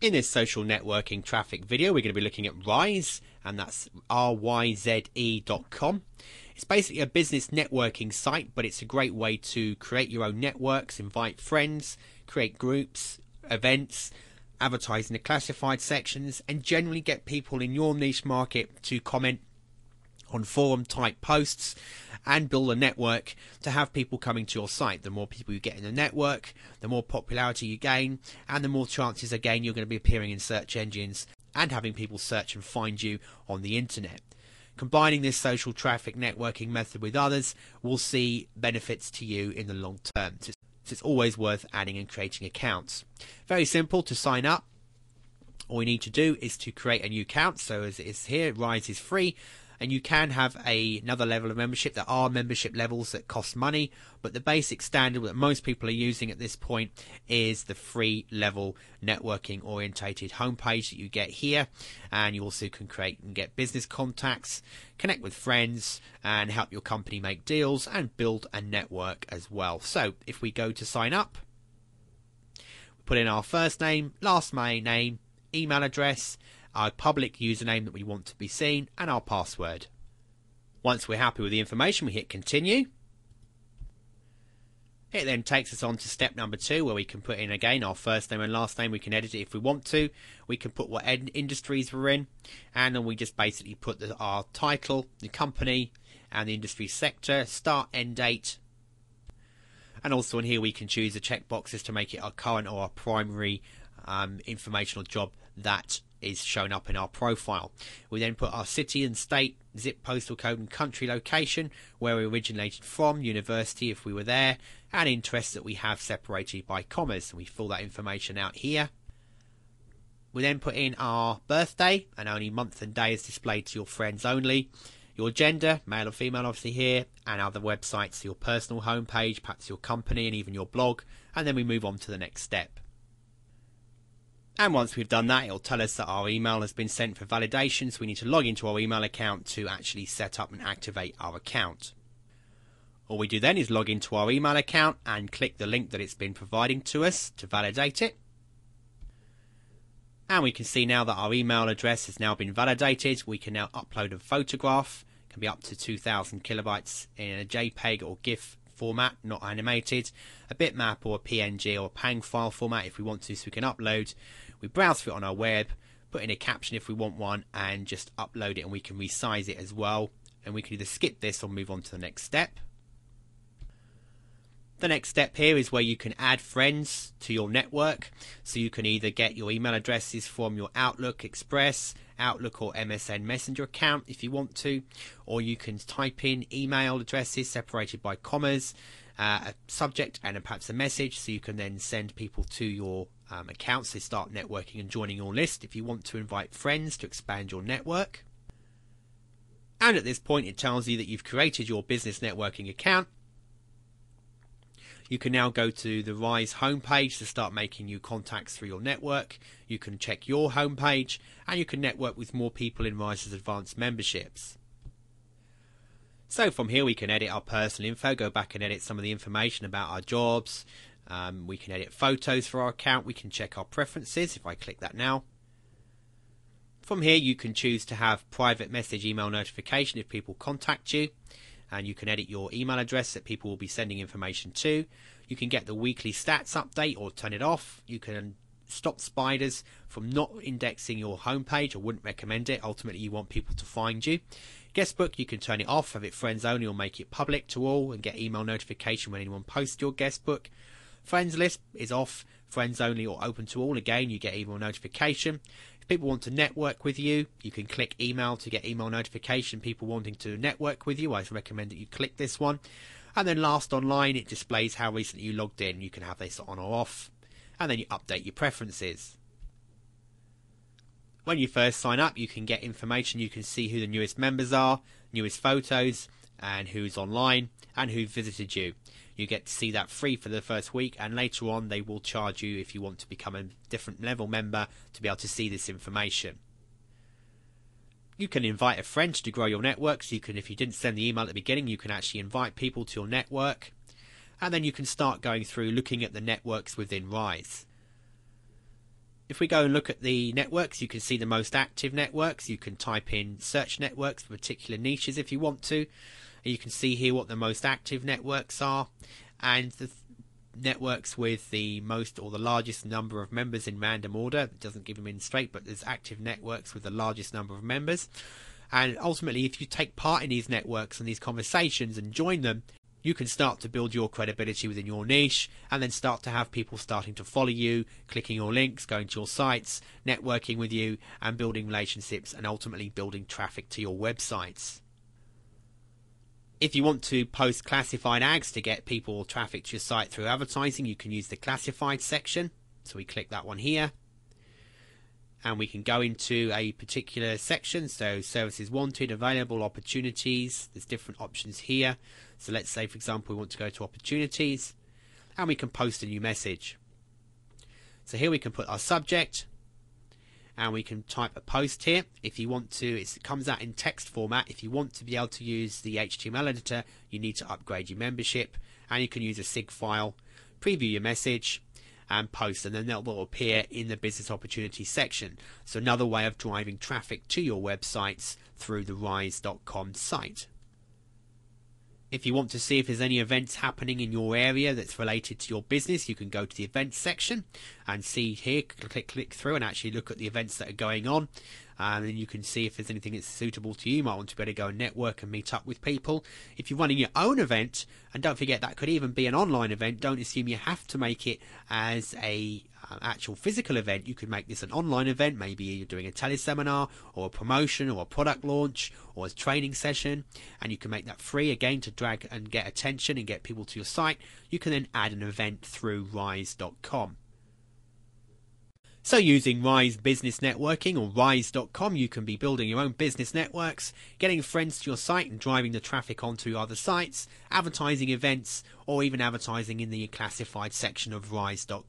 In this social networking traffic video, we're going to be looking at Ryze, and that's ryze.com. It's basically a business networking site, but it's a great way to create your own networks, invite friends, create groups, events, advertise in the classified sections, and generally get people in your niche market to comment on forum type posts and build a network to have people coming to your site. The more people you get in the network, the more popularity you gain, and the more chances again you're going to be appearing in search engines and having people search and find you on the internet. Combining this social traffic networking method with others will see benefits to you in the long term. So it's always worth adding and creating accounts. Very simple to sign up. All you need to do is to create a new account. So as it is here, Ryze is free. And you can have another level of membership. There are membership levels that cost money, but the basic standard that most people are using at this point is the free level networking orientated homepage that you get here. And you also can create and get business contacts, connect with friends, and help your company make deals and build a network as well. So if we go to sign up, we put in our first name, last name, email address, our public username that we want to be seen, and our password. Once we're happy with the information, we hit continue. It then takes us on to step number 2, where we can put in again our first name and last name. We can edit it if we want to. We can put what industries we're in, and then we just basically put our title, the company, and the industry sector, start, end date. And also in here we can choose the checkboxes to make it our current or our primary informational job that is shown up in our profile. We then put our city and state, zip, postal code and country location, where we originated from, university if we were there, and interests that we have separated by commas. We fill that information out here. We then put in our birthday, and only month and day is displayed to your friends only. Your gender, male or female obviously here, and other websites, your personal homepage, perhaps your company and even your blog, and then we move on to the next step. And once we've done that, it'll tell us that our email has been sent for validation, so we need to log into our email account to actually set up and activate our account. All we do then is log into our email account and click the link that it's been providing to us to validate it. And we can see now that our email address has now been validated. We can now upload a photograph. It can be up to 2,000 kilobytes in a JPEG or GIF format, not animated, a bitmap or a PNG or a PANG file format if we want to, so we can upload. We browse through it on our web, put in a caption if we want one, and just upload it, and we can resize it as well. And we can either skip this or move on to the next step. The next step here is where you can add friends to your network. So you can either get your email addresses from your Outlook Express, Outlook or MSN Messenger account if you want to, or you can type in email addresses separated by commas, a subject and perhaps a message, so you can then send people to your accounts to start networking and joining your list if you want to invite friends to expand your network. And at this point it tells you that you've created your business networking account. You can now go to the Ryze homepage to start making new contacts through your network. You can check your homepage, and you can network with more people in Ryze's advanced memberships. So from here we can edit our personal info, go back and edit some of the information about our jobs. We can edit photos for our account. We can check our preferences if I click that now. From here you can choose to have private message email notification if people contact you. And you can edit your email address that people will be sending information to. You can get the weekly stats update or turn it off. You can stop spiders from not indexing your homepage. I wouldn't recommend it. Ultimately, you want people to find you. Guestbook, you can turn it off, have it friends only, or make it public to all and get email notification when anyone posts your guestbook. Friends list is off, friends only or open to all. Again, you get email notification. If people want to network with you, you can click email to get email notification. People wanting to network with you, I recommend that you click this one. And then last online, it displays how recently you logged in. You can have this on or off. And then you update your preferences. When you first sign up, you can get information. You can see who the newest members are, newest photos, and who's online, and who visited you. You get to see that free for the first week, and later on they will charge you if you want to become a different level member to be able to see this information. You can invite a friend to grow your network. So you can, if you didn't send the email at the beginning, you can actually invite people to your network. And then you can start going through looking at the networks within Ryze. If we go and look at the networks, you can see the most active networks. You can type in search networks for particular niches if you want to. And you can see here what the most active networks are, and the networks with the most or the largest number of members in random order. It doesn't give them in straight, but there's active networks with the largest number of members. And ultimately, if you take part in these networks and these conversations and join them, you can start to build your credibility within your niche, and then start to have people starting to follow you, clicking your links, going to your sites, networking with you, and building relationships, and ultimately building traffic to your websites. If you want to post classified ads to get people traffic to your site through advertising, you can use the classified section. So we click that one here, and we can go into a particular section. So services wanted, available, opportunities. There's different options here. So let's say, for example, we want to go to opportunities, and we can post a new message. So here we can put our subject, and we can type a post here. If you want to, it comes out in text format. If you want to be able to use the HTML editor, you need to upgrade your membership, and you can use a SIG file, preview your message, and post, and then that will appear in the business opportunity section. So another way of driving traffic to your websites through the Rise.com site. If you want to see if there's any events happening in your area that's related to your business, you can go to the events section and see here, click through and actually look at the events that are going on. And then you can see if there's anything that's suitable to you. You might want to be able to go and network and meet up with people. If you're running your own event, and don't forget that could even be an online event, don't assume you have to make it as a actual physical event. You could make this an online event. Maybe you're doing a teleseminar or a promotion or a product launch or a training session, and you can make that free again to drag and get attention and get people to your site. You can then add an event through Rise.com. So using Rise Business Networking or Rise.com, you can be building your own business networks, getting friends to your site and driving the traffic onto other sites, advertising events, or even advertising in the classified section of Rise.com.